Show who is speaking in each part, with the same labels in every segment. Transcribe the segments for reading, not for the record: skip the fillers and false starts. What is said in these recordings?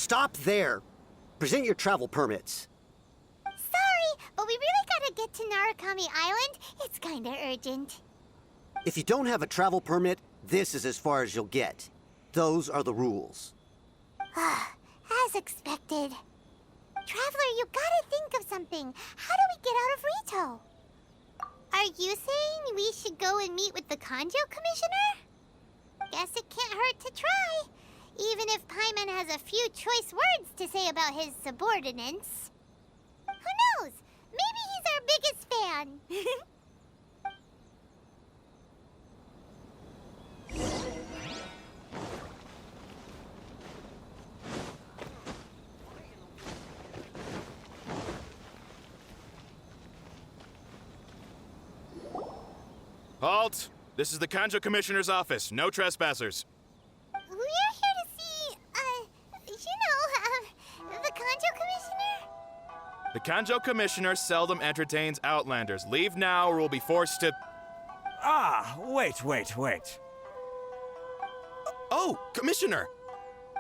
Speaker 1: Stop there. Present your travel permits.
Speaker 2: Sorry, but we really gotta get to Narukami Island. It's kinda urgent.
Speaker 1: If you don't have a travel permit, this is as far as you'll get. Those are the rules.
Speaker 2: As expected. Traveler, you gotta think of something. How do we get out of Rito? Are you saying we should go and meet with the Kanjo Commissioner? Guess it can't hurt to try. Even if Paimon has a few choice words to say about his subordinates. Who knows? Maybe he's our biggest fan.
Speaker 3: Halt! This is the Kanjo Commissioner's office. No trespassers.
Speaker 2: We're here to see, the Kanjo Commissioner?
Speaker 3: The Kanjo Commissioner seldom entertains Outlanders. Leave now or we'll be forced to...
Speaker 4: Ah, wait.
Speaker 3: Oh, Commissioner!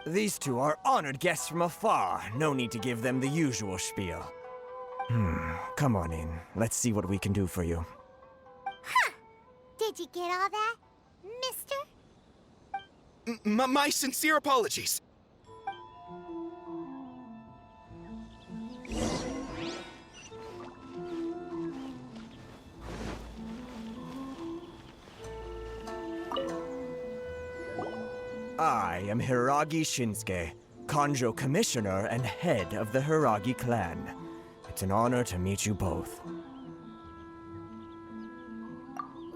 Speaker 4: These two are honored guests from afar. No need to give them the usual spiel. Come on in. Let's see what we can do for you.
Speaker 2: Did you get all that, mister?
Speaker 3: My sincere apologies.
Speaker 4: I am Hiragi Shinsuke, Kanjo Commissioner and head of the Hiragi clan. It's an honor to meet you both.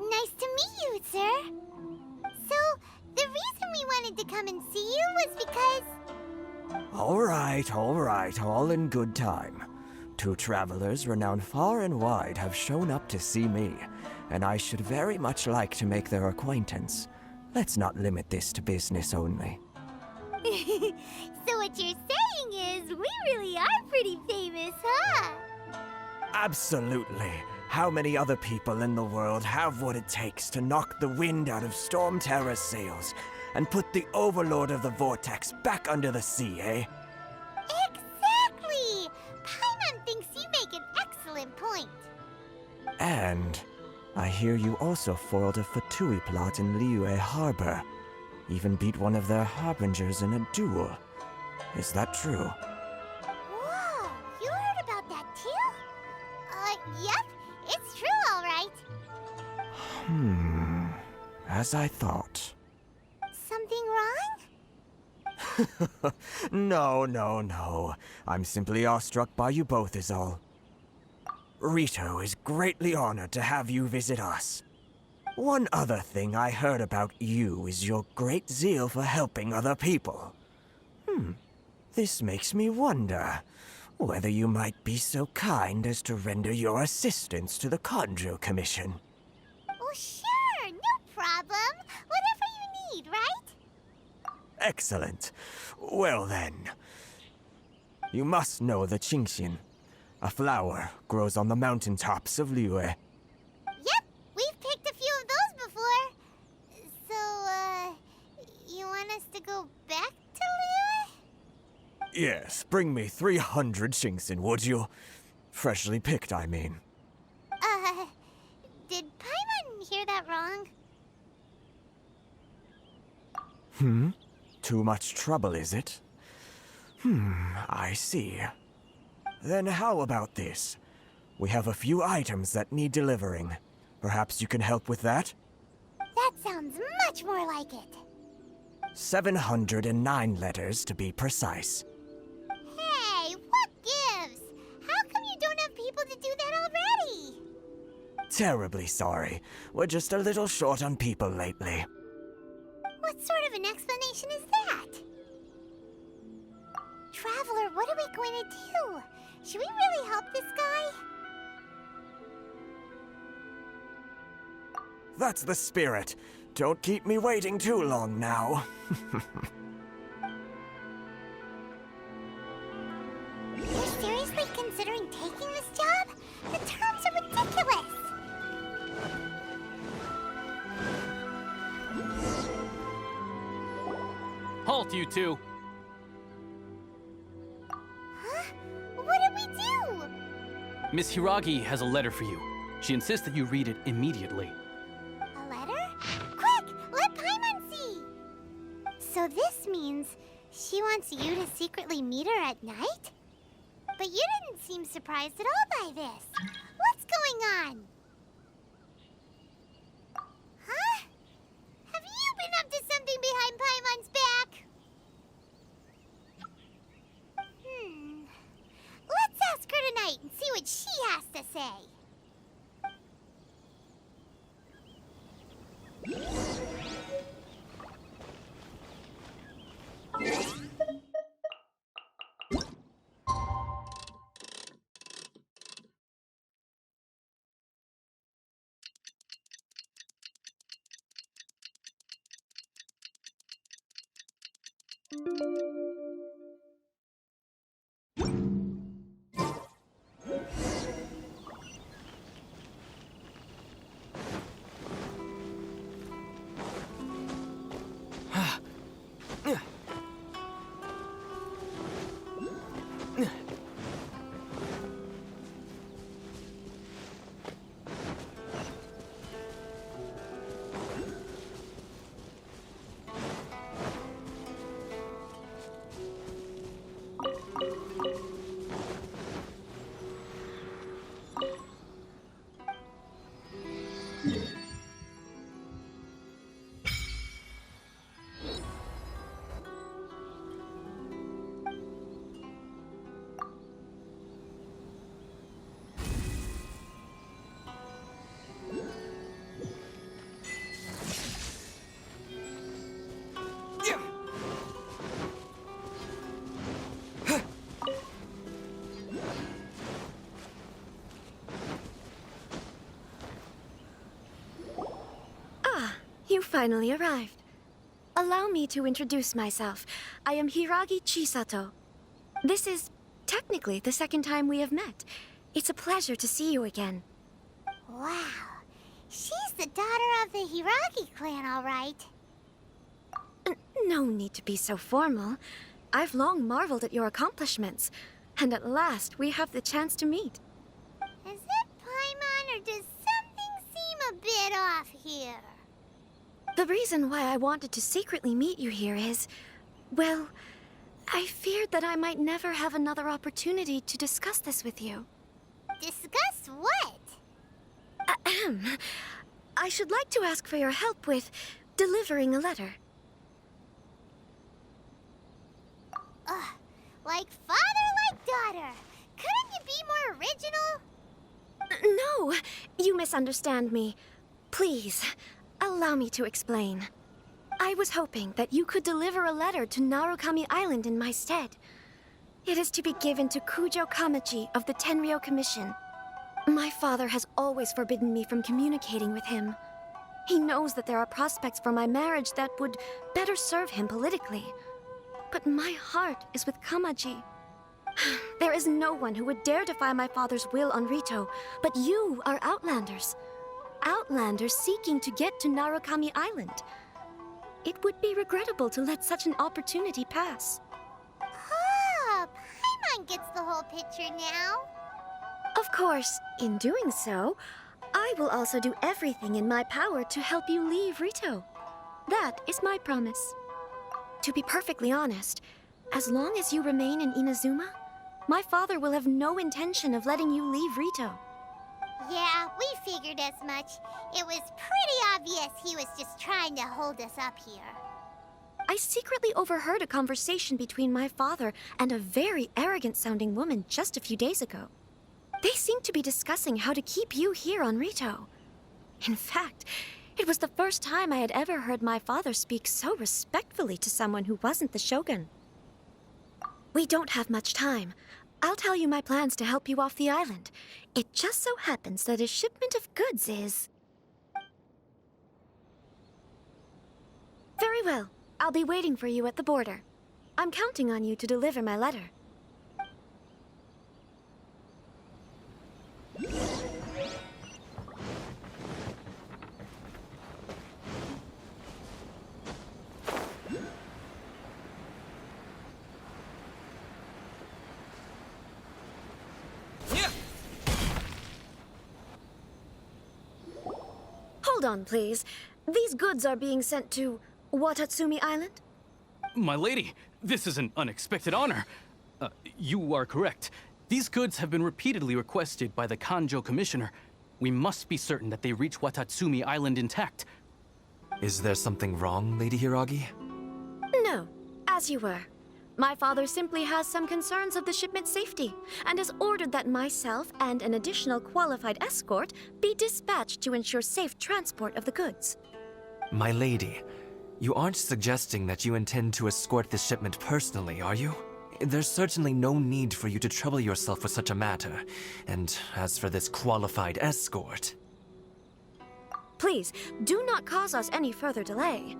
Speaker 2: Nice to meet you, sir. So, the reason we wanted to come and see you was because...
Speaker 4: All right, all in good time. Two travelers renowned far and wide have shown up to see me, and I should very much like to make their acquaintance. Let's not limit this to business only.
Speaker 2: So what you're saying is, we really are pretty famous, huh?
Speaker 4: Absolutely. How many other people in the world have what it takes to knock the wind out of Storm Terror's sails and put the Overlord of the Vortex back under the sea, eh?
Speaker 2: Exactly! Paimon thinks you make an excellent point.
Speaker 4: And I hear you also foiled a Fatui plot in Liyue Harbor. Even beat one of their harbingers in a duel. Is that true?
Speaker 2: Whoa, you heard about that too? Yep, it's true, all right.
Speaker 4: As I thought.
Speaker 2: Something wrong?
Speaker 4: No. I'm simply awestruck by you both is all. Rito is greatly honored to have you visit us. One other thing I heard about you is your great zeal for helping other people. This makes me wonder whether you might be so kind as to render your assistance to the Kanjo Commission.
Speaker 2: Oh, sure, no problem. Whatever you need, right?
Speaker 4: Excellent. Well then, you must know the Qingxian. A flower grows on the mountaintops of Liyue.
Speaker 2: Yep, we've picked a few of those before. So, you want us to go back to Liyue?
Speaker 4: Yes, bring me 300 Qingxian, would you? Freshly picked, I mean.
Speaker 2: Did Paimon hear that wrong?
Speaker 4: Too much trouble, is it? I see. Then how about this? We have a few items that need delivering. Perhaps you can help with that?
Speaker 2: That sounds much more like it.
Speaker 4: 709 letters to be precise.
Speaker 2: Hey, what gives? How come you don't have people to do that already?
Speaker 4: Terribly sorry. We're just a little short on people lately.
Speaker 2: What sort of an explanation is that? Traveler, what are we going to do? Should we really help this guy?
Speaker 4: That's the spirit. Don't keep me waiting too long now.
Speaker 2: You're seriously considering taking this job? The terms are ridiculous!
Speaker 5: Halt, you two! Miss Hiragi has a letter for you. She insists that you read it immediately.
Speaker 2: A letter? Quick! Let Paimon see! So this means she wants you to secretly meet her at night? But you didn't seem surprised at all by this. What's going on? Huh? Have you been up to something behind Paimon's back? Let's ask her tonight and see what she has to say.
Speaker 6: You finally arrived. Allow me to introduce myself. I am Hiragi Chisato. This is technically the second time we have met. It's a pleasure to see you again.
Speaker 2: Wow. She's the daughter of the Hiragi clan, all right.
Speaker 6: No need to be so formal. I've long marveled at your accomplishments. And at last, we have the chance to meet.
Speaker 2: Is it Paimon, or does something seem a bit off here?
Speaker 6: The reason why I wanted to secretly meet you here is, well, I feared that I might never have another opportunity to discuss this with you.
Speaker 2: Discuss what?
Speaker 6: Ahem. I should like to ask for your help with delivering a letter.
Speaker 2: Like father, like daughter. Couldn't you be more original?
Speaker 6: No, you misunderstand me. Please, allow me to explain. I was hoping that you could deliver a letter to Narukami Island in my stead. It is to be given to Kujo Kamachi of the Tenryou Commission. My father has always forbidden me from communicating with him. He knows that there are prospects for my marriage that would better serve him politically. But my heart is with Kamaji. There is no one who would dare defy my father's will on Rito, but you are Outlanders. Outlanders seeking to get to Narukami Island. It would be regrettable to let such an opportunity pass.
Speaker 2: Oh, Paimon gets the whole picture now.
Speaker 6: Of course, in doing so, I will also do everything in my power to help you leave Rito. That is my promise. To be perfectly honest, as long as you remain in Inazuma, my father will have no intention of letting you leave Rito.
Speaker 2: Yeah, we figured as much. It was pretty obvious he was just trying to hold us up here.
Speaker 6: I secretly overheard a conversation between my father and a very arrogant-sounding woman just a few days ago. They seemed to be discussing how to keep you here on Rito. In fact, it was the first time I had ever heard my father speak so respectfully to someone who wasn't the Shogun. We don't have much time. I'll tell you my plans to help you off the island. It just so happens that a shipment of goods is... Very well. I'll be waiting for you at the border. I'm counting on you to deliver my letter. Hold on, please. These goods are being sent to Watatsumi Island?
Speaker 5: My lady, this is an unexpected honor. You are correct. These goods have been repeatedly requested by the Kanjo Commissioner. We must be certain that they reach Watatsumi Island intact.
Speaker 7: Is there something wrong, Lady Hiragi?
Speaker 6: No, as you were. My father simply has some concerns of the shipment's safety and has ordered that myself and an additional qualified escort be dispatched to ensure safe transport of the goods.
Speaker 7: My lady, you aren't suggesting that you intend to escort this shipment personally, are you? There's certainly no need for you to trouble yourself with such a matter. And as for this qualified escort...
Speaker 6: Please, do not cause us any further delay.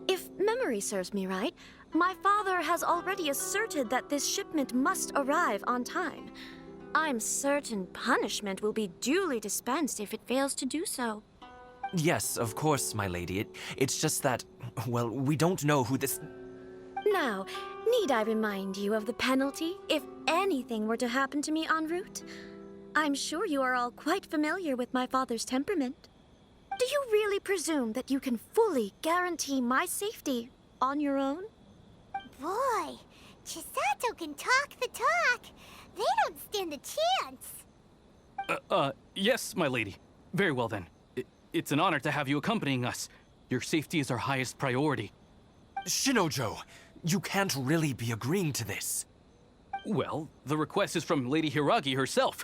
Speaker 6: If memory serves me right, my father has already asserted that this shipment must arrive on time. I'm certain punishment will be duly dispensed if it fails to do so.
Speaker 7: Yes, of course, my lady. It's just that, well, we don't know who this...
Speaker 6: Now, need I remind you of the penalty if anything were to happen to me en route? I'm sure you are all quite familiar with my father's temperament. Do you really presume that you can fully guarantee my safety on your own?
Speaker 2: Boy, Chisato can talk the talk. They don't stand a chance.
Speaker 5: Yes, my lady. Very well then. It's an honor to have you accompanying us. Your safety is our highest priority.
Speaker 7: Shinojo, you can't really be agreeing to this.
Speaker 5: Well, the request is from Lady Hiragi herself.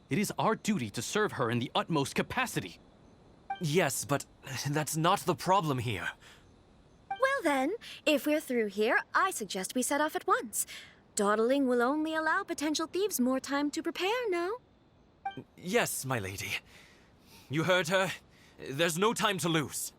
Speaker 5: It is our duty to serve her in the utmost capacity.
Speaker 7: Yes, but that's not the problem here.
Speaker 6: Well then, if we're through here, I suggest we set off at once. Dawdling will only allow potential thieves more time to prepare, no?
Speaker 7: Yes, my lady. You heard her. There's no time to lose.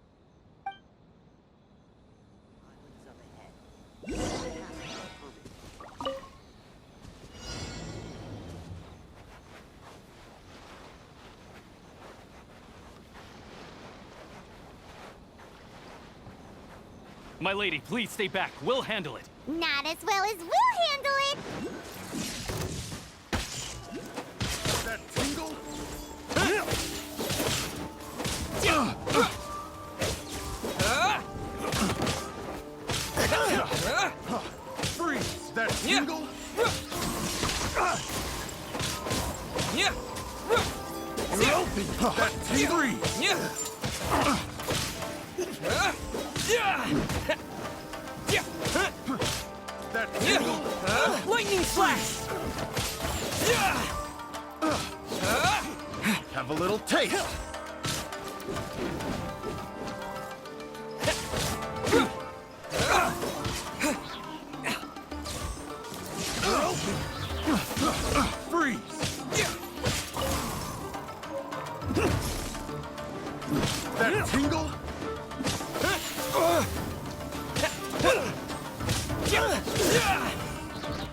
Speaker 5: My lady, please stay back. We'll handle it.
Speaker 2: Not as well as we'll handle it.
Speaker 3: That tingle? Freeze! That tingle? That tingle? That tingle?
Speaker 5: Lightning flash!
Speaker 3: Have a little taste. Freeze! That tingle?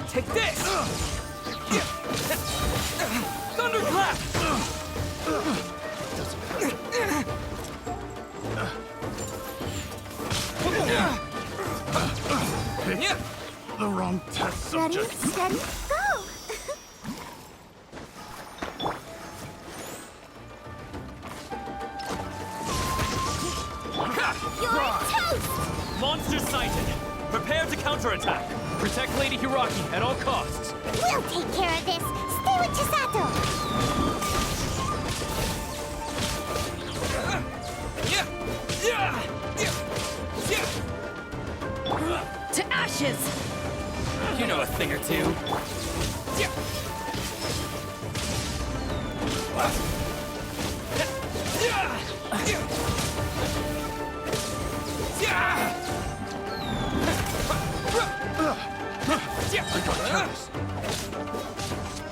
Speaker 5: Take this! Thunderclap!
Speaker 3: The wrong test
Speaker 2: Ready,
Speaker 3: subject.
Speaker 2: steady, go! You're toast!
Speaker 5: Monster sighted! Prepare to counterattack! Protect Lady Hiragi at all costs!
Speaker 2: We'll take care of this. Stay with Chisato.
Speaker 6: To ashes!
Speaker 5: You know a thing or two.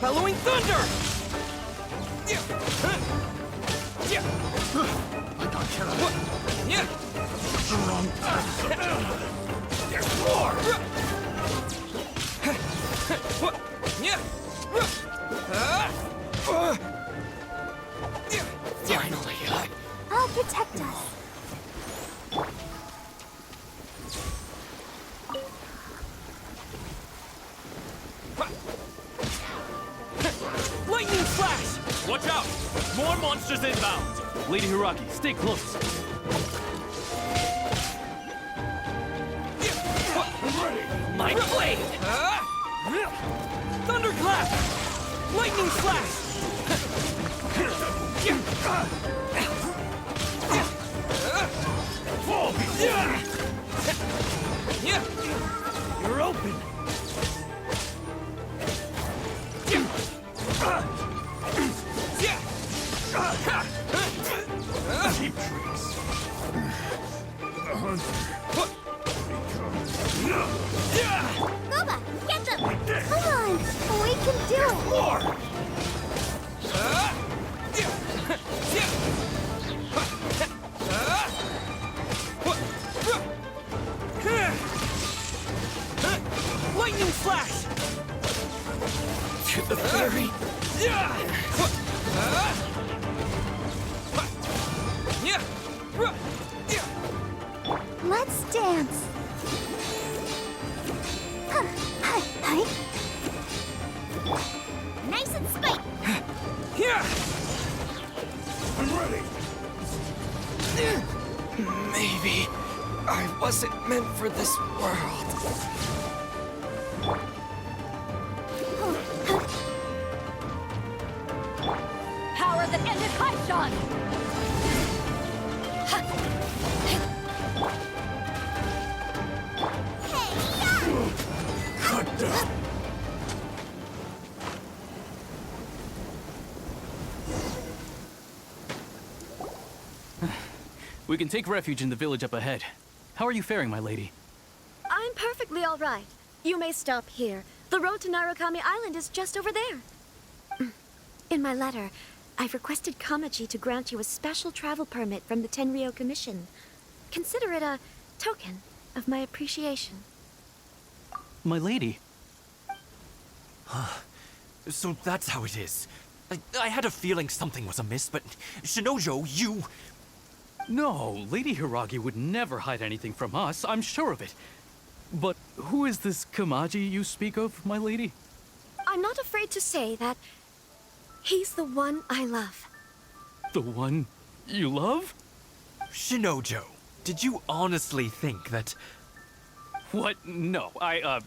Speaker 5: Bellowing thunder!
Speaker 3: I got careless. The wrong test subject.
Speaker 5: There's more!
Speaker 7: Finally.
Speaker 2: I'll protect us.
Speaker 5: Lightning flash!
Speaker 3: Watch out! More monsters inbound!
Speaker 5: Lady Hiraki, stay close.
Speaker 7: My blade!
Speaker 5: Thunderclap! Lightning slash! You're open!
Speaker 8: Cheap tricks. The hunter.
Speaker 2: Nova, get them! Come on! We can do it!
Speaker 8: More!
Speaker 5: Lightning flash! To the fairy!
Speaker 2: Let's dance! Nice and spike!
Speaker 8: I'm ready.
Speaker 4: Maybe I wasn't meant for this world.
Speaker 6: Power that ended Haishan!
Speaker 8: Cut down.
Speaker 5: We can take refuge in the village up ahead. How are you faring, my lady?
Speaker 6: I'm perfectly all right. You may stop here. The road to Narukami Island is just over there. In my letter, I've requested Kamaji to grant you a special travel permit from the Tenryou Commission. Consider it a token of my appreciation.
Speaker 5: My lady?
Speaker 7: So that's how it is. I had a feeling something was amiss, but Shinojo, you...
Speaker 5: No, Lady Hiragi would never hide anything from us, I'm sure of it. But who is this Kamaji you speak of, my lady?
Speaker 6: I'm not afraid to say that he's the one I love.
Speaker 5: The one you love?
Speaker 7: Shinojo, did you honestly think that...
Speaker 5: What? No, I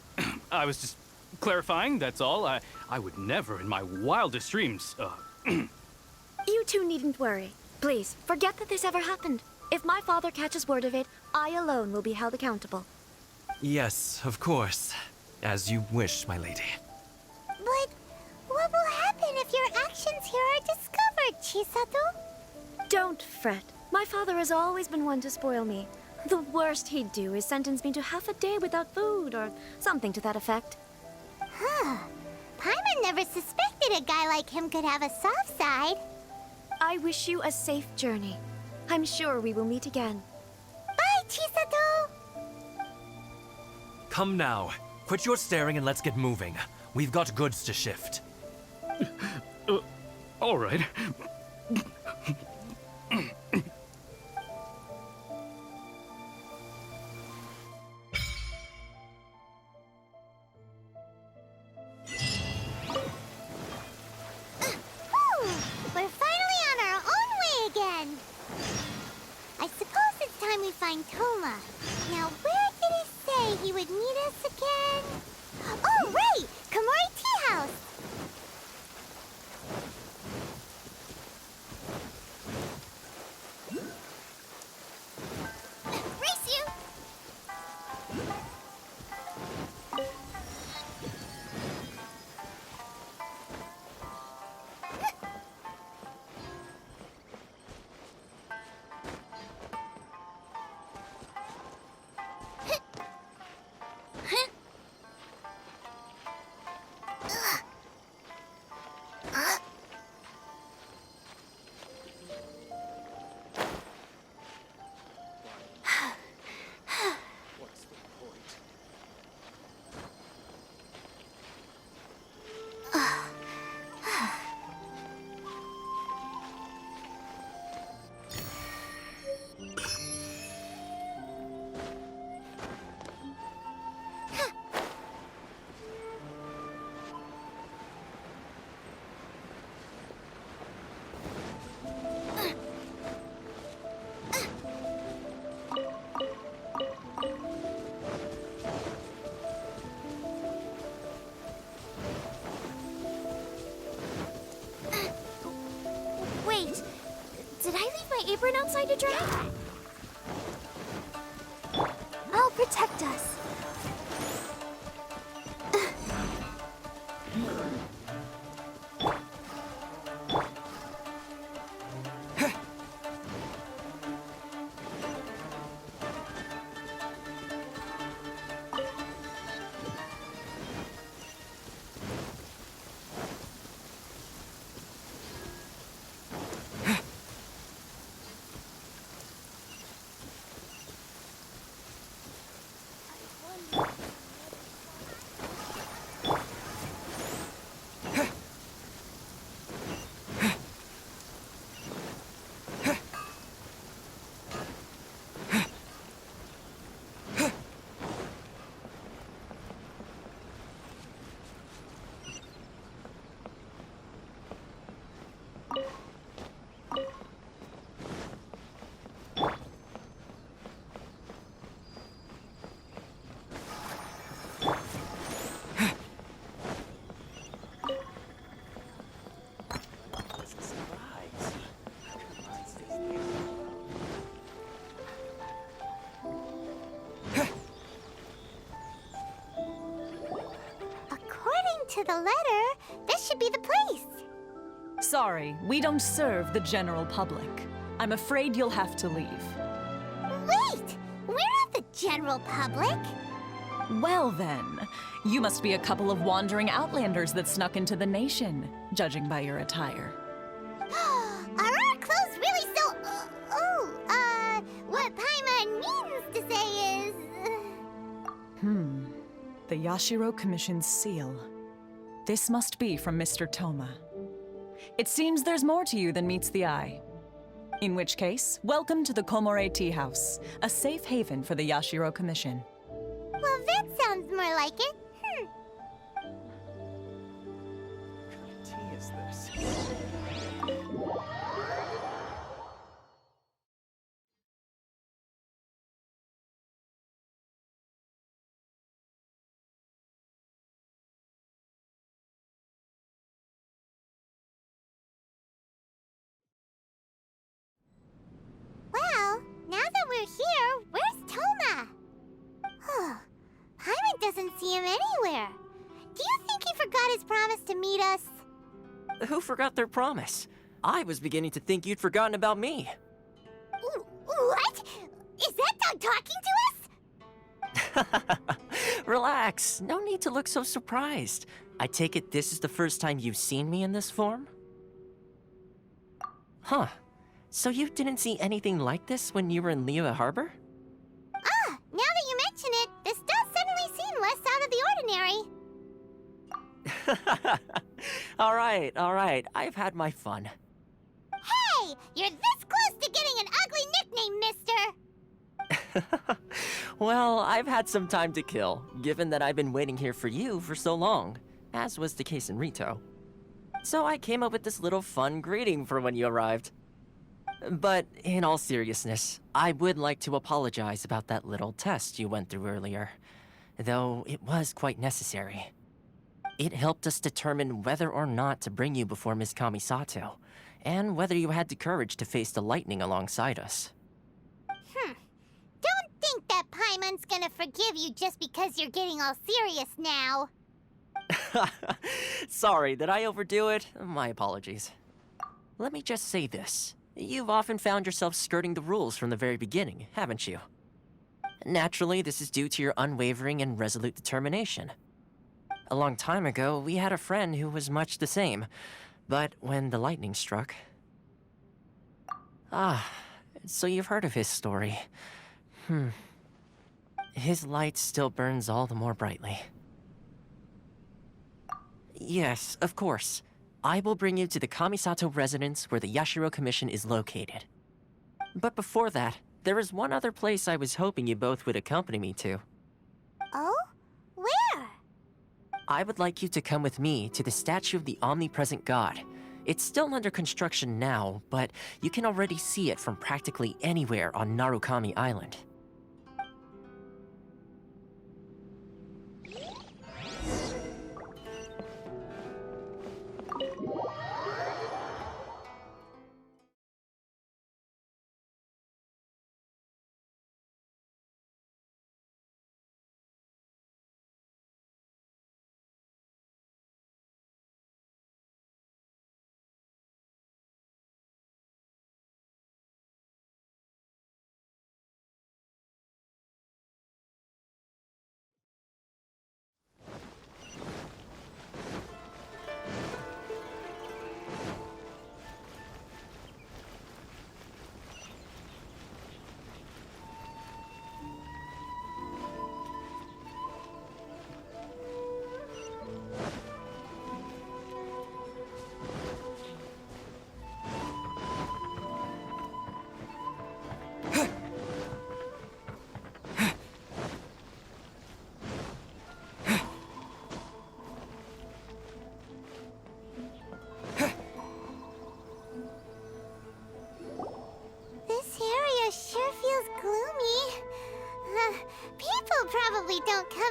Speaker 5: was just clarifying, that's all. I would never in my wildest dreams,
Speaker 6: You two needn't worry. Please, forget that this ever happened. If my father catches word of it, I alone will be held accountable.
Speaker 7: Yes, of course. As you wish, my lady.
Speaker 2: But what will happen if your actions here are discovered, Chisato?
Speaker 6: Don't fret. My father has always been one to spoil me. The worst he'd do is sentence me to half a day without food, or something to that effect.
Speaker 2: Huh. Paimon never suspected a guy like him could have a soft side.
Speaker 6: I wish you a safe journey. I'm sure we will meet again.
Speaker 2: Bye, Chisato!
Speaker 7: Come now. Quit your staring and let's get moving. We've got goods to shift.
Speaker 5: all right.
Speaker 2: We're finally on our own way again. I suppose it's time we find Toma. Now, where did he say he would meet us again? Oh, right! Komori Tea House! Race you!
Speaker 6: stubborn outside a dragon? I'll protect us.
Speaker 2: According to the letter, this should be the place.
Speaker 9: Sorry, we don't serve the general public. I'm afraid you'll have to leave.
Speaker 2: Wait! We're not the general public.
Speaker 9: Well then, you must be a couple of wandering outlanders that snuck into the nation, judging by your attire.
Speaker 2: Are our clothes really so... what Paimon means to say is...
Speaker 9: The Yashiro Commission's seal. This must be from Mr. Toma. It seems there's more to you than meets the eye. In which case, welcome to the Komore Tea House, a safe haven for the Yashiro Commission.
Speaker 2: Well, that sounds more like it.
Speaker 4: What tea is this?
Speaker 2: Well, now that we're here, where's Toma? Paimon doesn't see him anywhere. Do you think he forgot his promise to meet us?
Speaker 10: Who forgot their promise? I was beginning to think you'd forgotten about me.
Speaker 2: What? Is that dog talking to us?
Speaker 10: Relax, no need to look so surprised. I take it this is the first time you've seen me in this form? Huh. So you didn't see anything like this when you were in Liyue Harbor?
Speaker 2: Now that you mention it, this does suddenly seem less out of the ordinary.
Speaker 10: All right, I've had my fun.
Speaker 2: Hey, you're this close to getting an ugly nickname, mister!
Speaker 10: Well, I've had some time to kill, given that I've been waiting here for you for so long, as was the case in Rito. So I came up with this little fun greeting for when you arrived. But in all seriousness, I would like to apologize about that little test you went through earlier, though it was quite necessary. It helped us determine whether or not to bring you before Miss Kamisato, and whether you had the courage to face the lightning alongside us.
Speaker 2: Don't think that Paimon's gonna forgive you just because you're getting all serious now.
Speaker 10: Sorry, did I overdo it? My apologies. Let me just say this. You've often found yourself skirting the rules from the very beginning, haven't you? Naturally, this is due to your unwavering and resolute determination. A long time ago, we had a friend who was much the same, but when the lightning struck... so you've heard of his story. His light still burns all the more brightly. Yes, of course. I will bring you to the Kamisato residence where the Yashiro Commission is located. But before that, there is one other place I was hoping you both would accompany me to.
Speaker 2: Oh? Where?
Speaker 10: I would like you to come with me to the statue of the omnipresent god. It's still under construction now, but you can already see it from practically anywhere on Narukami Island.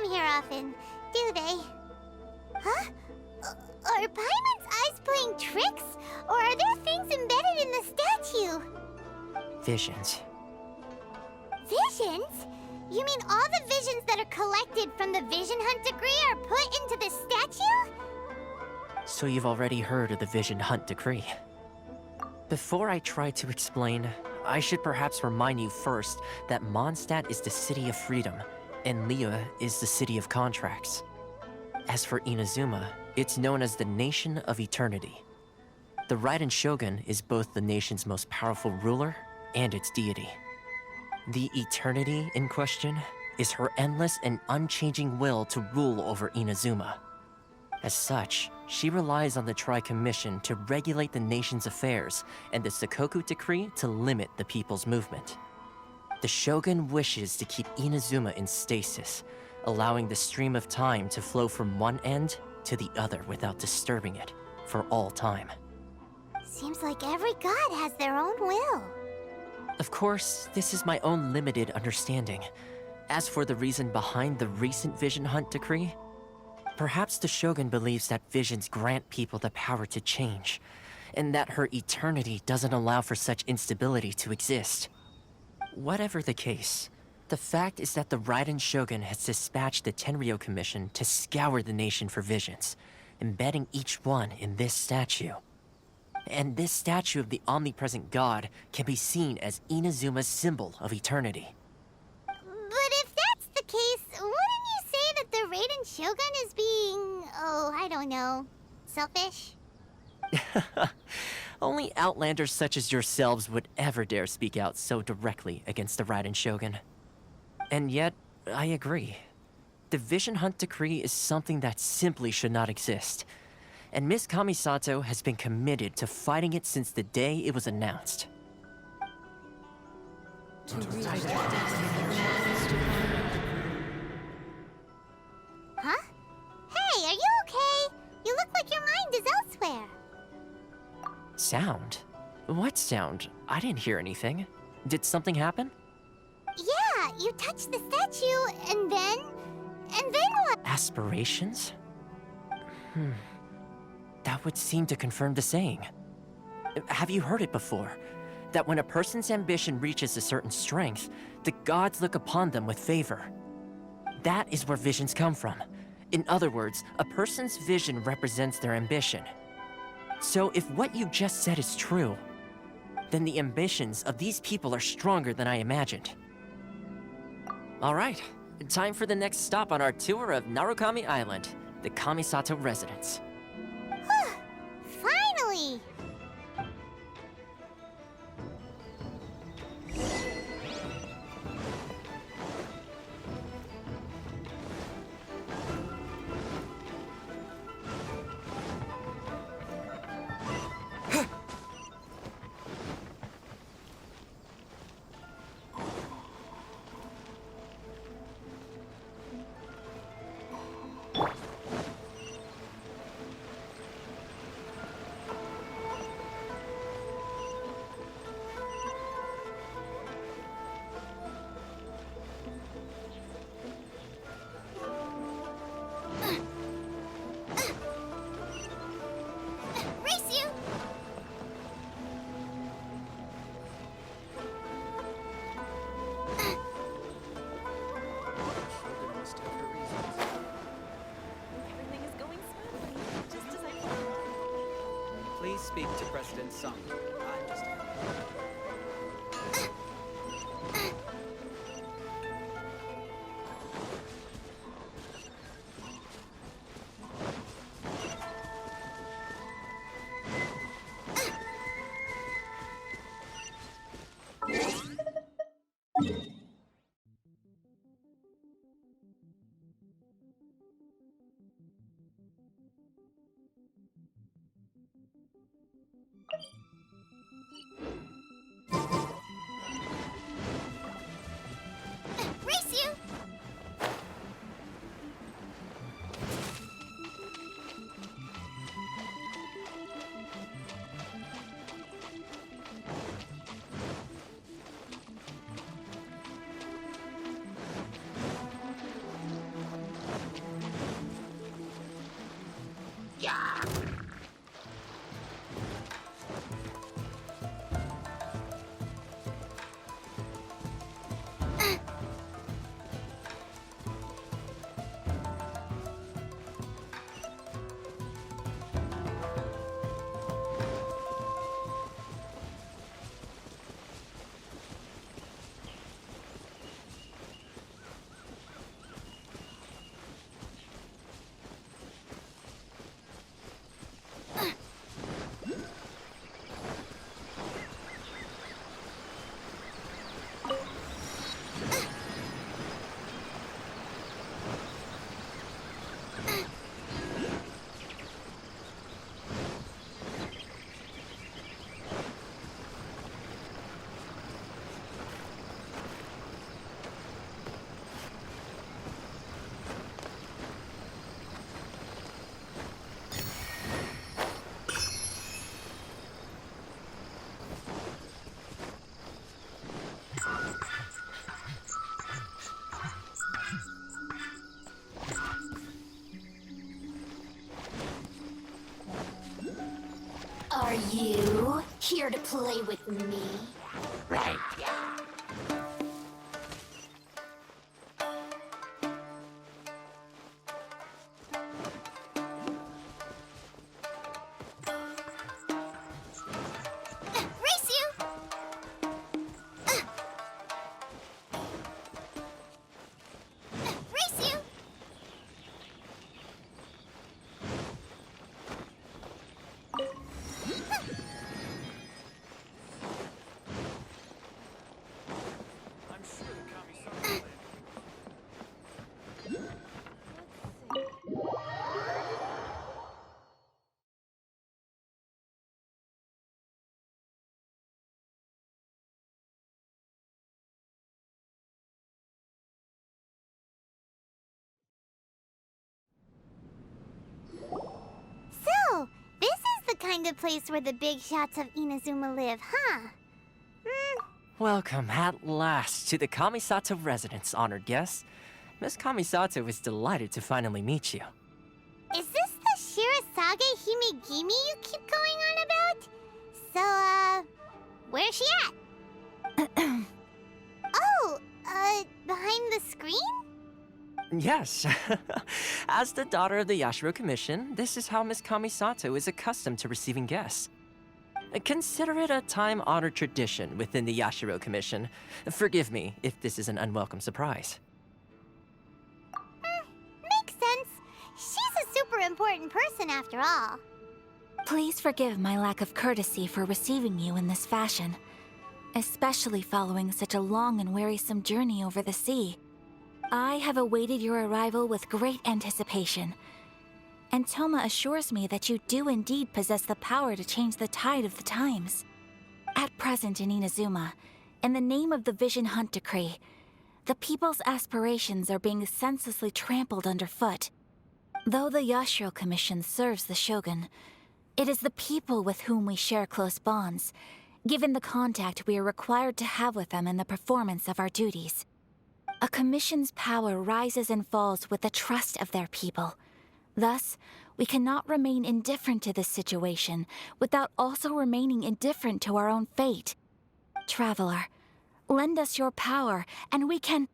Speaker 2: come here often, do they? Huh? Are Paimon's eyes playing tricks? Or are there things embedded in the statue?
Speaker 10: Visions.
Speaker 2: Visions? You mean all the visions that are collected from the Vision Hunt decree are put into this statue?
Speaker 10: So you've already heard of the Vision Hunt decree. Before I try to explain, I should perhaps remind you first that Mondstadt is the city of freedom, and Liyue is the city of contracts. As for Inazuma, it's known as the Nation of Eternity. The Raiden Shogun is both the nation's most powerful ruler and its deity. The Eternity in question is her endless and unchanging will to rule over Inazuma. As such, she relies on the Tri-Commission to regulate the nation's affairs and the Sakoku Decree to limit the people's movement. The Shogun wishes to keep Inazuma in stasis, allowing the stream of time to flow from one end to the other without disturbing it for all time.
Speaker 2: Seems like every god has their own will.
Speaker 10: Of course, this is my own limited understanding. As for the reason behind the recent Vision Hunt decree, perhaps the Shogun believes that visions grant people the power to change, and that her eternity doesn't allow for such instability to exist. Whatever the case, the fact is that the Raiden Shogun has dispatched the Tenryou Commission to scour the nation for visions, embedding each one in this statue. And this statue of the omnipresent god can be seen as Inazuma's symbol of eternity.
Speaker 2: But if that's the case, wouldn't you say that the Raiden Shogun is being, I don't know, selfish?
Speaker 10: Only outlanders such as yourselves would ever dare speak out so directly against the Raiden Shogun. And yet, I agree. The Vision Hunt decree is something that simply should not exist. And Miss Kamisato has been committed to fighting it since the day it was announced.
Speaker 2: Huh? Hey, are you okay? You look like your mind is elsewhere.
Speaker 10: Sound? What sound? I didn't hear anything. Did something happen?
Speaker 2: Yeah, you touched the statue, and then what?
Speaker 10: Aspirations? That would seem to confirm the saying. Have you heard it before? That when a person's ambition reaches a certain strength, the gods look upon them with favor. That is where visions come from. In other words, a person's vision represents their ambition. So if what you just said is true, then the ambitions of these people are stronger than I imagined. All right, time for the next stop on our tour of Narukami Island, the Kamisato residence.
Speaker 2: Finally! Race you!
Speaker 11: Everything is going smoothly, just as I planned.
Speaker 12: Please speak to President Sung. I'm just...
Speaker 2: Here to play with me? Right. Race you! Race you!
Speaker 12: I'm sure the Kami-sama
Speaker 2: So, this is the kind of place where the big shots of Inazuma live, huh?
Speaker 10: Welcome at last to the Kamisato residence, honored guest. Miss Kamisato is delighted to finally meet you.
Speaker 2: Is this the Shirazage Himegimi you keep going on about? So, where's she at? Oh, behind the screen?
Speaker 10: Yes. As the daughter of the Yashiro Commission, this is how Miss Kamisato is accustomed to receiving guests. Consider it a time-honored tradition within the Yashiro Commission. Forgive me if this is an unwelcome surprise.
Speaker 2: Makes sense. She's a super important person after all.
Speaker 13: Please forgive my lack of courtesy for receiving you in this fashion, especially following such a long and wearisome journey over the sea. I have awaited your arrival with great anticipation, and Toma assures me that you do indeed possess the power to change the tide of the times. At present in Inazuma, in the name of the Vision Hunt Decree, the people's aspirations are being senselessly trampled underfoot. Though the Yashiro Commission serves the Shogun, it is the people with whom we share close bonds, given the contact we are required to have with them in the performance of our duties. A commission's power rises and falls with the trust of their people. Thus, we cannot remain indifferent to this situation without also remaining indifferent to our own fate. Traveler, lend us your power, and we can...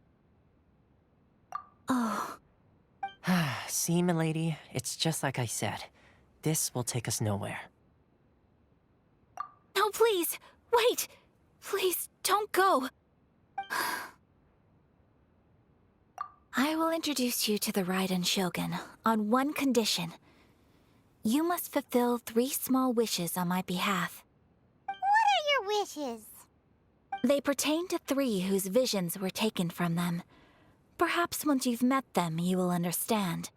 Speaker 13: Oh.
Speaker 10: See, milady, it's just like I said. This will take us nowhere.
Speaker 13: No, please! Wait! Please, don't go! I will introduce you to the Raiden Shogun on one condition. You must fulfill 3 small wishes on my behalf.
Speaker 2: What are your wishes?
Speaker 13: They pertain to 3 whose visions were taken from them. Perhaps once you've met them, you will understand.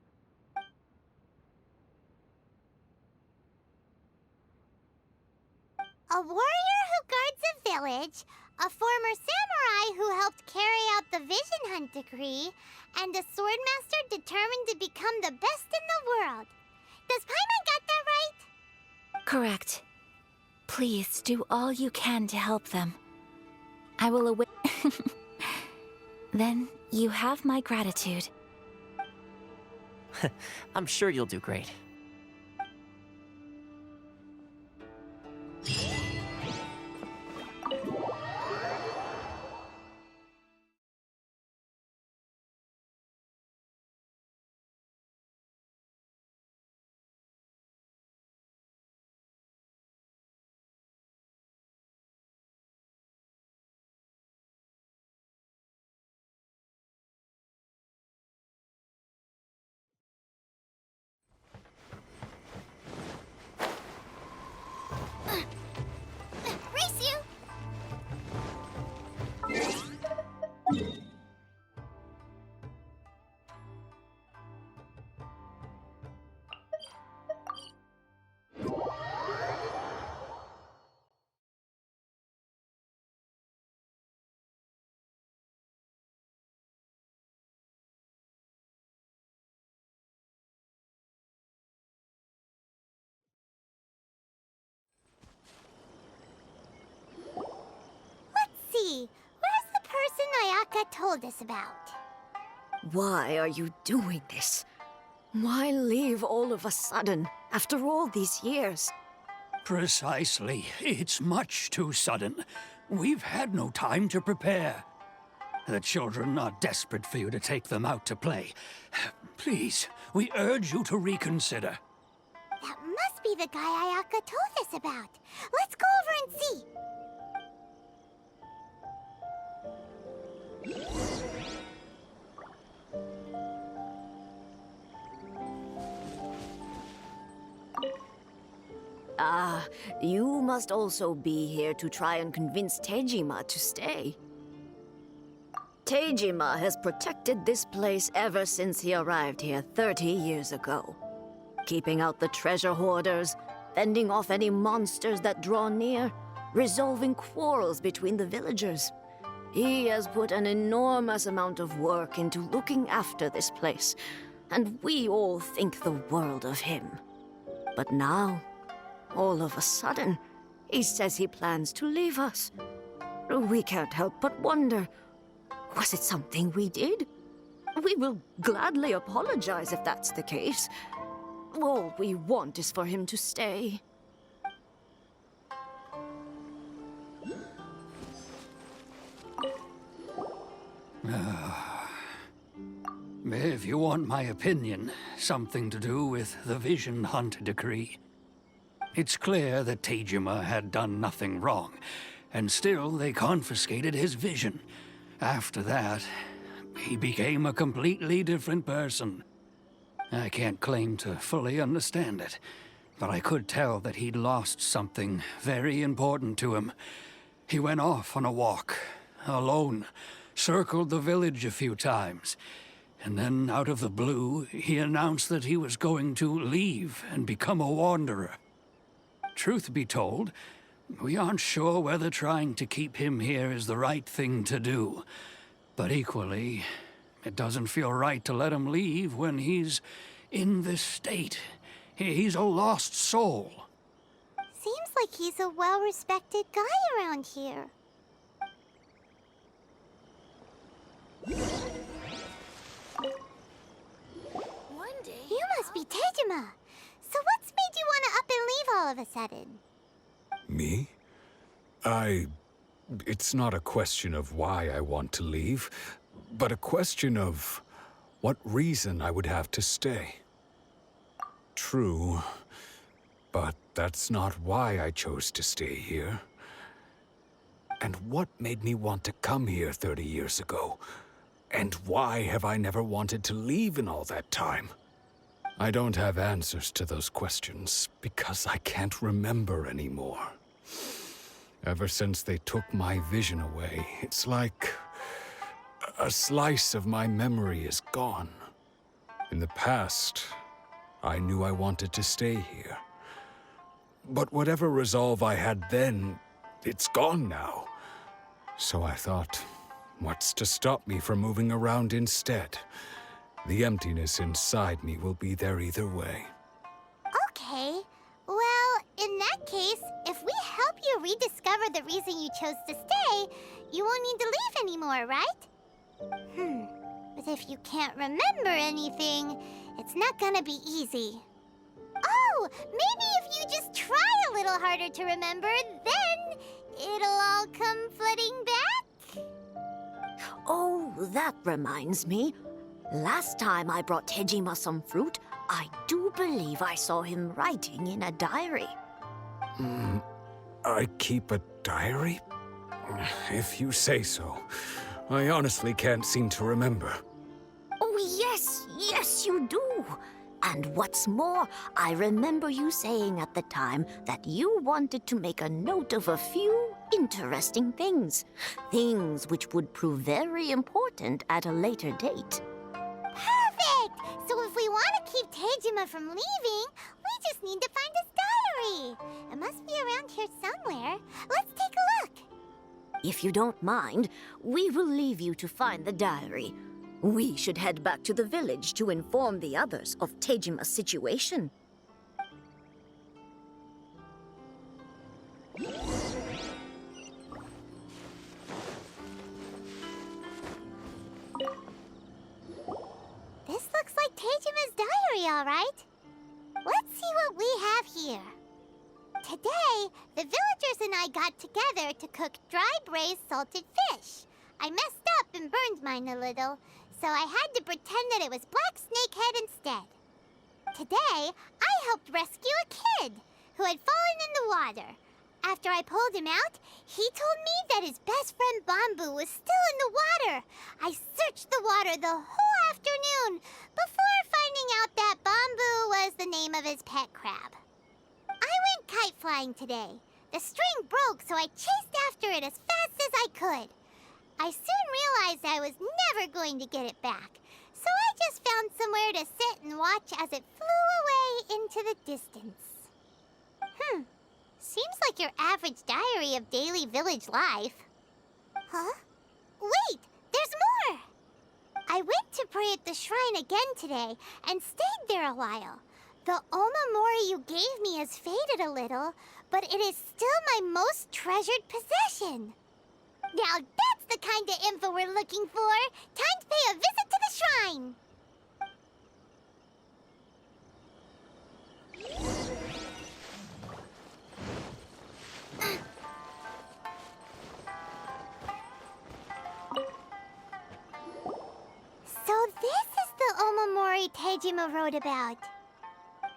Speaker 2: A warrior who guards a village, a former samurai who helped carry out the Vision Hunt Decree, and a swordmaster determined to become the best in the world. Does Paimon got that right?
Speaker 13: Correct. Please do all you can to help them. I will await... Then you have my gratitude.
Speaker 10: I'm sure you'll do great.
Speaker 2: Race you! See, where's the person Ayaka told us about?
Speaker 6: Why are you doing this? Why leave all of a sudden, after all these years?
Speaker 8: Precisely. It's much too sudden. We've had no time to prepare. The children are desperate for you to take them out to play. Please, we urge you to reconsider.
Speaker 2: That must be the guy Ayaka told us about. Let's go over and see.
Speaker 6: Ah, you must also be here to try and convince Tejima to stay. Tejima has protected this place ever since he arrived here 30 years ago. Keeping out the treasure hoarders, fending off any monsters that draw near, resolving quarrels between the villagers. He has put an enormous amount of work into looking after this place, and we all think the world of him. But now, all of a sudden, he says he plans to leave us. We can't help but wonder, was it something we did? We will gladly apologize if that's the case. All we want is for him to stay.
Speaker 8: If you want my opinion, something to do with the Vision Hunt decree. It's clear that Tejima had done nothing wrong, and still they confiscated his vision. After that, he became a completely different person. I can't claim to fully understand it, but I could tell that he'd lost something very important to him. He went off on a walk, alone, circled the village a few times, and then out of the blue, he announced that he was going to leave and become a wanderer. Truth be told, we aren't sure whether trying to keep him here is the right thing to do. But equally, it doesn't feel right to let him leave when he's in this state. He's a lost soul.
Speaker 2: Seems like he's a well-respected guy around here.
Speaker 13: One day...
Speaker 2: You must be Tejima. So what's made you want to up and leave all of a sudden?
Speaker 14: Me? It's not a question of why I want to leave, but a question of what reason I would have to stay. True, but that's not why I chose to stay here. And what made me want to come here 30 years ago? And why have I never wanted to leave in all that time? I don't have answers to those questions because I can't remember anymore. Ever since they took my vision away, it's like a slice of my memory is gone. In the past, I knew I wanted to stay here. But whatever resolve I had then, it's gone now. So I thought, what's to stop me from moving around instead? The emptiness inside me will be there either way.
Speaker 2: Okay. Well, in that case, if we help you rediscover the reason you chose to stay, you won't need to leave anymore, right? But if you can't remember anything, it's not gonna be easy. Oh, maybe if you just try a little harder to remember, then it'll all come flooding back?
Speaker 6: Oh, that reminds me. Last time I brought Tejima some fruit, I do believe I saw him writing in a diary.
Speaker 14: I keep a diary? If you say so. I honestly can't seem to remember.
Speaker 6: Oh, yes, you do. And what's more, I remember you saying at the time that you wanted to make a note of a few interesting things. Things which would prove very important at a later date.
Speaker 2: Perfect! So if we want to keep Tejima from leaving, we just need to find his diary. It must be around here somewhere. Let's take a look.
Speaker 6: If you don't mind, we will leave you to find the diary. We should head back to the village to inform the others of Tejima's situation.
Speaker 2: This looks like Tejima's diary, all right. Let's see what we have here. Today, the villagers and I got together to cook dry braised salted fish. I messed up and burned mine a little, so I had to pretend that it was black snakehead instead. Today, I helped rescue a kid who had fallen in the water. After I pulled him out, he told me that his best friend Bamboo was still in the water. I searched the water the whole afternoon before finding out that Bamboo was the name of his pet crab. I went kite flying today. The string broke, so I chased after it as fast as I could. I soon realized I was never going to get it back, so I just found somewhere to sit and watch as it flew away into the distance. Seems like your average diary of daily village life. Huh? Wait, there's more! I went to pray at the shrine again today and stayed there a while. The Omamori you gave me has faded a little, but it is still my most treasured possession. Now that's the kind of info we're looking for. Time to pay a visit to the shrine. So this is the Omamori Tejima wrote about.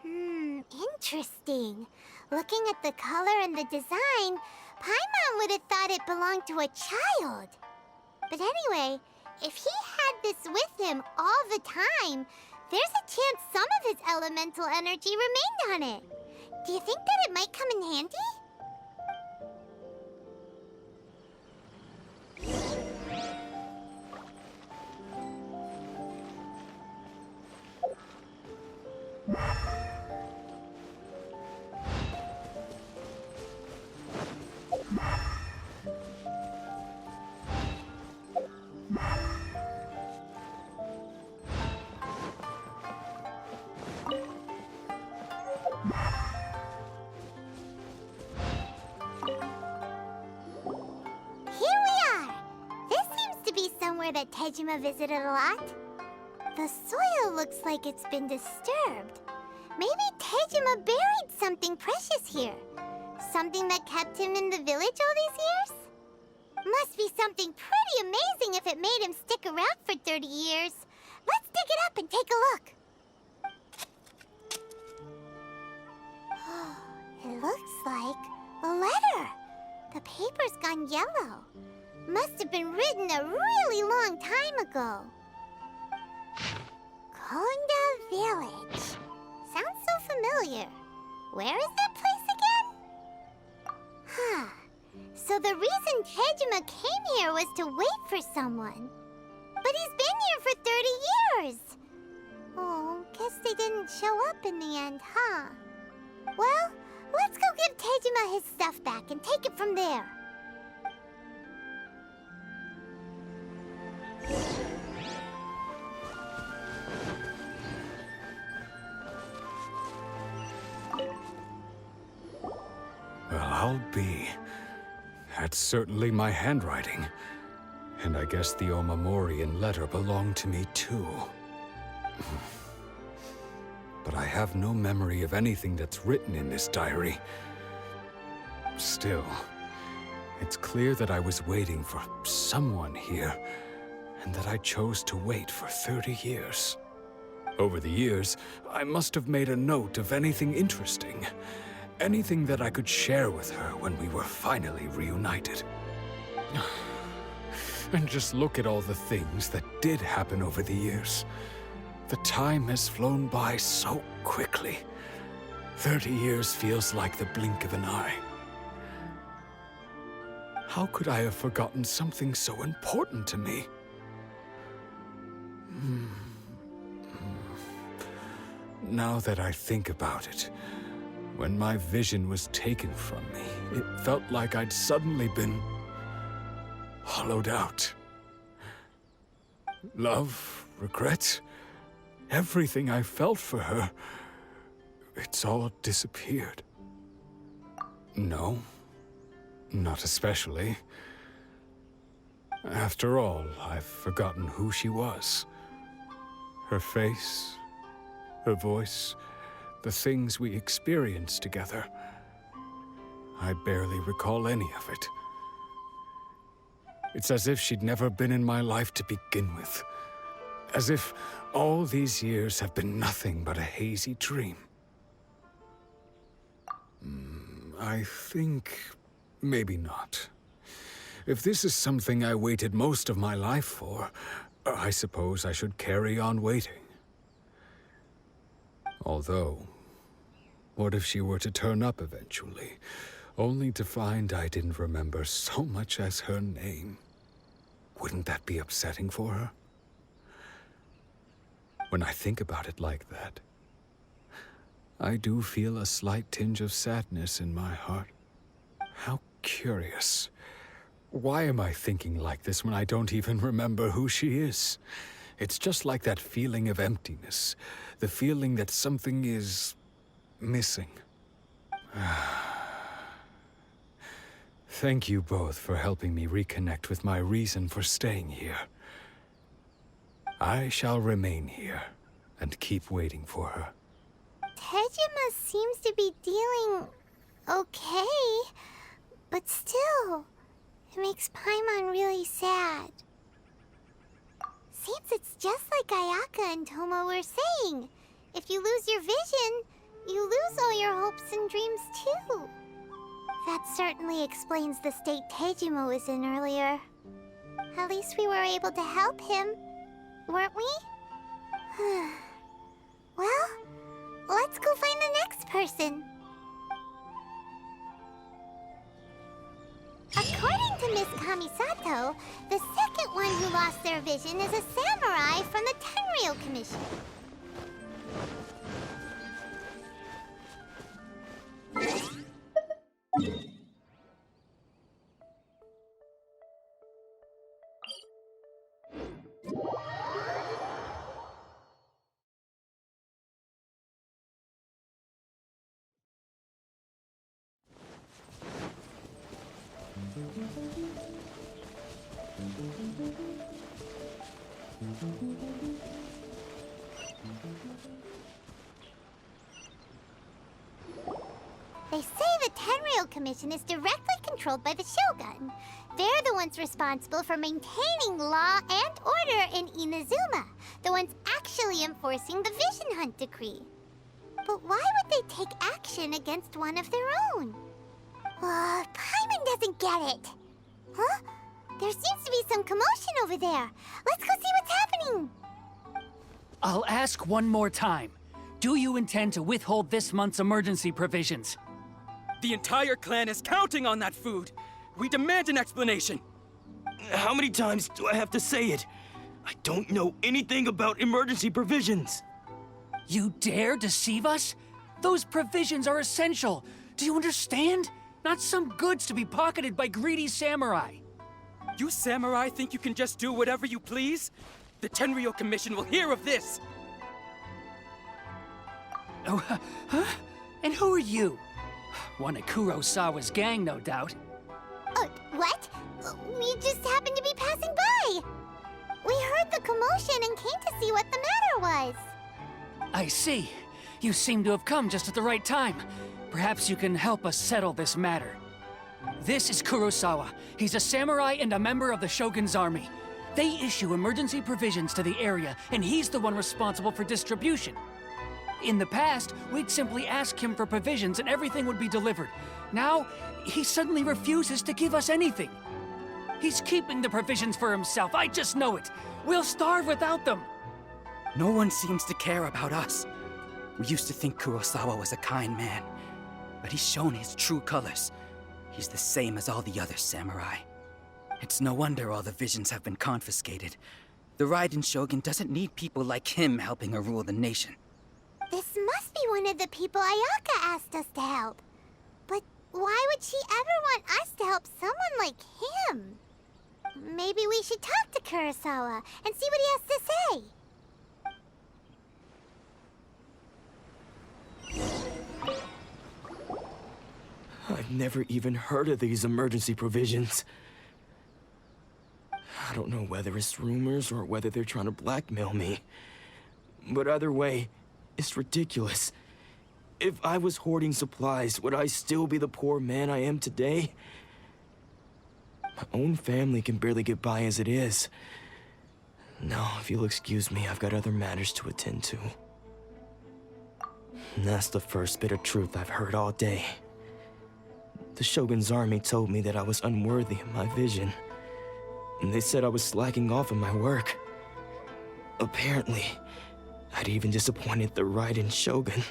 Speaker 2: Interesting. Looking at the color and the design, Paimon would have thought it belonged to a child. But anyway, if he had this with him all the time, there's a chance some of his elemental energy remained on it. Do you think that it might come in handy? That Tejima visited a lot. The soil looks like it's been disturbed. Maybe Tejima buried something precious here. Something that kept him in the village all these years? Must be something pretty amazing if it made him stick around for 30 years. Let's dig it up and take a look. It looks like a letter. The paper's gone yellow. Must have been written a really long time ago. Konda Village. Sounds so familiar. Where is that place again? So the reason Tejima came here was to wait for someone. But he's been here for 30 years. Oh, guess they didn't show up in the end, huh? Well, let's go give Tejima his stuff back and take it from there.
Speaker 14: Well, I'll be. That's certainly my handwriting. And I guess the Omamorian letter belonged to me too. But I have no memory of anything that's written in this diary. Still, it's clear that I was waiting for someone here, and that I chose to wait for 30 years. Over the years, I must have made a note of anything interesting. Anything that I could share with her when we were finally reunited. And just look at all the things that did happen over the years. The time has flown by so quickly. 30 years feels like the blink of an eye. How could I have forgotten something so important to me? Now that I think about it, when my vision was taken from me, it felt like I'd suddenly been hollowed out. Love, regret, everything I felt for her, it's all disappeared. No, not especially. After all, I've forgotten who she was. Her face, her voice, the things we experienced together. I barely recall any of it. It's as if she'd never been in my life to begin with. As if all these years have been nothing but a hazy dream. I think maybe not. If this is something I waited most of my life for, I suppose I should carry on waiting. Although, what if she were to turn up eventually, only to find I didn't remember so much as her name? Wouldn't that be upsetting for her? When I think about it like that, I do feel a slight tinge of sadness in my heart. How curious. Why am I thinking like this when I don't even remember who she is? It's just like that feeling of emptiness, the feeling that something is missing. Thank you both for helping me reconnect with my reason for staying here. I shall remain here and keep waiting for her.
Speaker 2: Tejima seems to be dealing okay, but still, it makes Paimon really sad. Seems it's just like Ayaka and Toma were saying. If you lose your vision, you lose all your hopes and dreams too. That certainly explains the state Tejima was in earlier. At least we were able to help him, weren't we? Well, let's go find the next person. According to Miss Kamisato, the second one who lost their vision is a samurai from the Tenryou Commission. They say the Tenryou Commission is directly controlled by the Shogun. They're the ones responsible for maintaining law and order in Inazuma, the ones actually enforcing the Vision Hunt decree. But why would they take action against one of their own? Paimon doesn't get it. Huh? There seems to be some commotion over there. Let's go see what's happening.
Speaker 8: I'll ask one more time. Do you intend to withhold this month's emergency provisions?
Speaker 15: The entire clan is counting on that food. We demand an explanation. How many times do I have to say it? I don't know anything about emergency provisions.
Speaker 8: You dare deceive us? Those provisions are essential. Do you understand? Not some goods to be pocketed by greedy samurai.
Speaker 15: You samurai think you can just do whatever you please? The Tenryou Commission will hear of this.
Speaker 8: Oh, huh? And who are you? One of Kurosawa's gang, no doubt.
Speaker 2: What? We just happened to be passing by. We heard the commotion and came to see what the matter was.
Speaker 8: I see. You seem to have come just at the right time. Perhaps you can help us settle this matter. This is Kurosawa. He's a samurai and a member of the Shogun's army. They issue emergency provisions to the area, and he's the one responsible for distribution. In the past, we'd simply ask him for provisions and everything would be delivered. Now, he suddenly refuses to give us anything. He's keeping the provisions for himself, I just know it. We'll starve without them.
Speaker 15: No one seems to care about us. We used to think Kurosawa was a kind man, but he's shown his true colors. He's the same as all the other samurai. It's no wonder all the visions have been confiscated. The Raiden Shogun doesn't need people like him helping her rule the nation.
Speaker 2: This must be one of the people Ayaka asked us to help. But why would she ever want us to help someone like him? Maybe we should talk to Kurosawa and see what he has to say.
Speaker 15: I've never even heard of these emergency provisions. I don't know whether it's rumors or whether they're trying to blackmail me. But either way, it's ridiculous.
Speaker 16: If I was hoarding supplies, would I still be the poor man I am today? My own family can barely get by as it is. Now, if you'll excuse me, I've got other matters to attend to. And that's the first bit of truth I've heard all day. The Shogun's army told me that I was unworthy of my vision. And they said I was slacking off in my work. Apparently, I'd even disappointed the Raiden Shogun.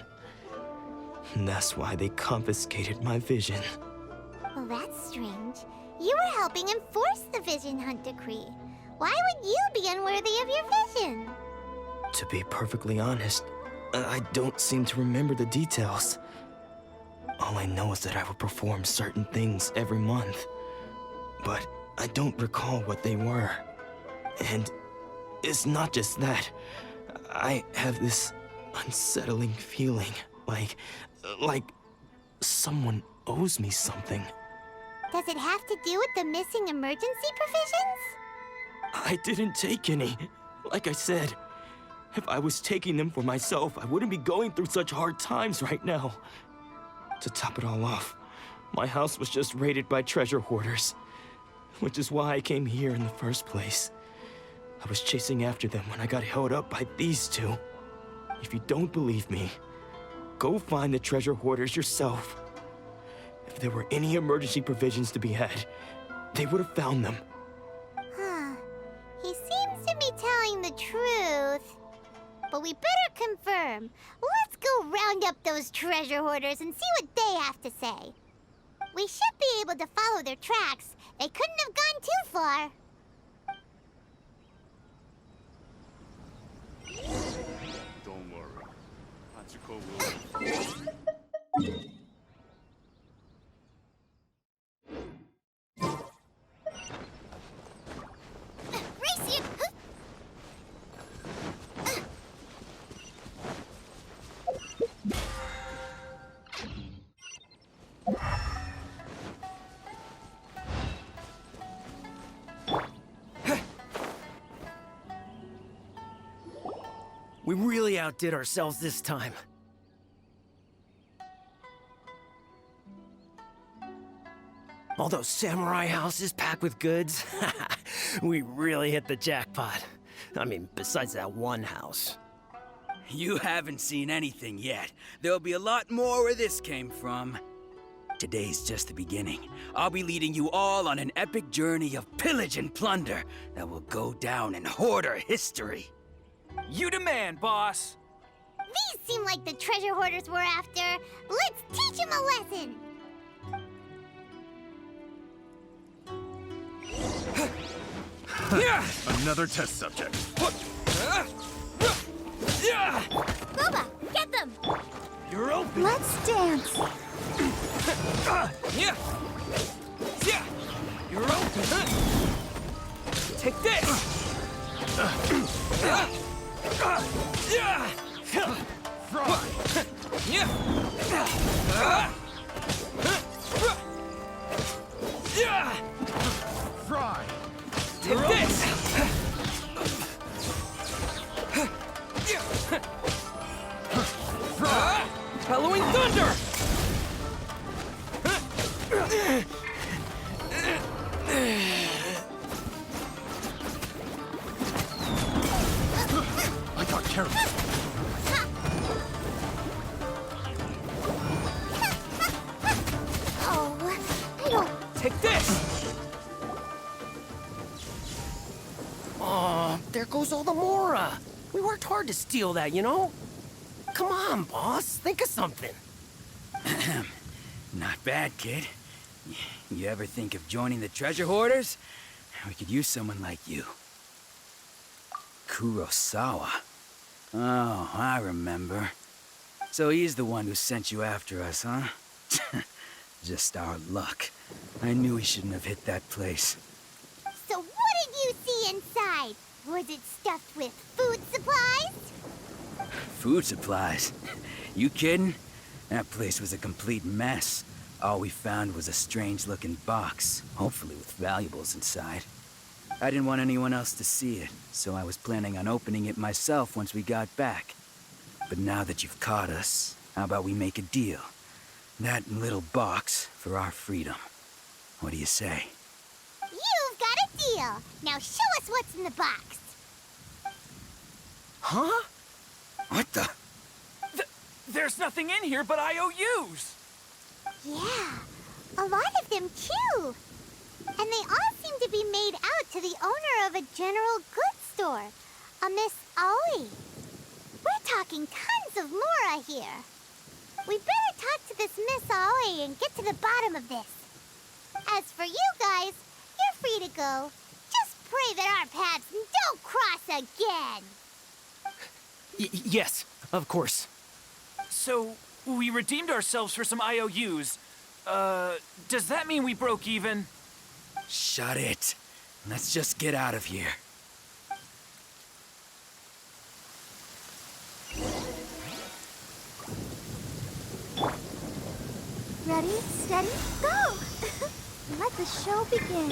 Speaker 16: And that's why they confiscated my vision.
Speaker 2: Well, that's strange. You were helping enforce the Vision Hunt Decree. Why would you be unworthy of your vision?
Speaker 16: To be perfectly honest, I don't seem to remember the details. All I know is that I would perform certain things every month. But I don't recall what they were. And it's not just that. I have this unsettling feeling, like someone owes me something.
Speaker 2: Does it have to do with the missing emergency provisions?
Speaker 16: I didn't take any. Like I said, if I was taking them for myself, I wouldn't be going through such hard times right now. To top it all off, my house was just raided by treasure hoarders, which is why I came here in the first place. I was chasing after them when I got held up by these two. If you don't believe me, go find the treasure hoarders yourself. If there were any emergency provisions to be had, they would have found them.
Speaker 2: Huh. He seems to be telling the truth. But we better confirm. Let's go round up those treasure hoarders and see what they have to say. We should be able to follow their tracks. They couldn't have gone too far.
Speaker 12: Don't worry. Hachiko will...
Speaker 2: Race you!
Speaker 17: We really outdid ourselves this time. All those samurai houses packed with goods. We really hit the jackpot. I mean, besides that one house.
Speaker 15: You haven't seen anything yet. There'll be a lot more where this came from. Today's just the beginning. I'll be leading you all on an epic journey of pillage and plunder that will go down in hoarder history.
Speaker 12: You demand, boss!
Speaker 2: These seem like the treasure hoarders we're after. Let's teach them a lesson!
Speaker 3: Another test subject.
Speaker 2: Boba, get them!
Speaker 17: You're open!
Speaker 2: Let's dance!
Speaker 17: You're open! Take this!
Speaker 3: Fry!
Speaker 17: Take this! Halloween Thunder!
Speaker 3: I got carried.
Speaker 2: Oh, I don't...
Speaker 17: Take this! Oh, there goes all the Mora. We worked hard to steal that, you know? Come on, boss. Think of something.
Speaker 15: Not bad, kid. You ever think of joining the treasure hoarders? We could use someone like you. Kurosawa. Oh, I remember. So he's the one who sent you after us, huh? Just our luck. I knew he shouldn't have hit that place.
Speaker 2: So what did you see inside? Was it stuffed with food supplies?
Speaker 15: Food supplies? You kidding? That place was a complete mess. All we found was a strange-looking box, hopefully with valuables inside. I didn't want anyone else to see it, so I was planning on opening it myself once we got back. But now that you've caught us, How about we make a deal? That little box for our freedom. What do you say?
Speaker 2: You've got a deal. Now show us what's in the box.
Speaker 15: Huh? What the?
Speaker 12: There's nothing in here but IOUs!
Speaker 2: Yeah, a lot of them too. And they all seem to be made out to the owner of a general goods store, a Miss Aoi. We're talking tons of Mora here. We better talk to this Miss Aoi and get to the bottom of this. As for you guys, you're free to go. Just pray that our paths don't cross again.
Speaker 12: Yes, of course. So, we redeemed ourselves for some IOUs. Does that mean we broke even?
Speaker 15: Shut it. Let's just get out of here.
Speaker 2: Ready, steady, go! Let the show begin.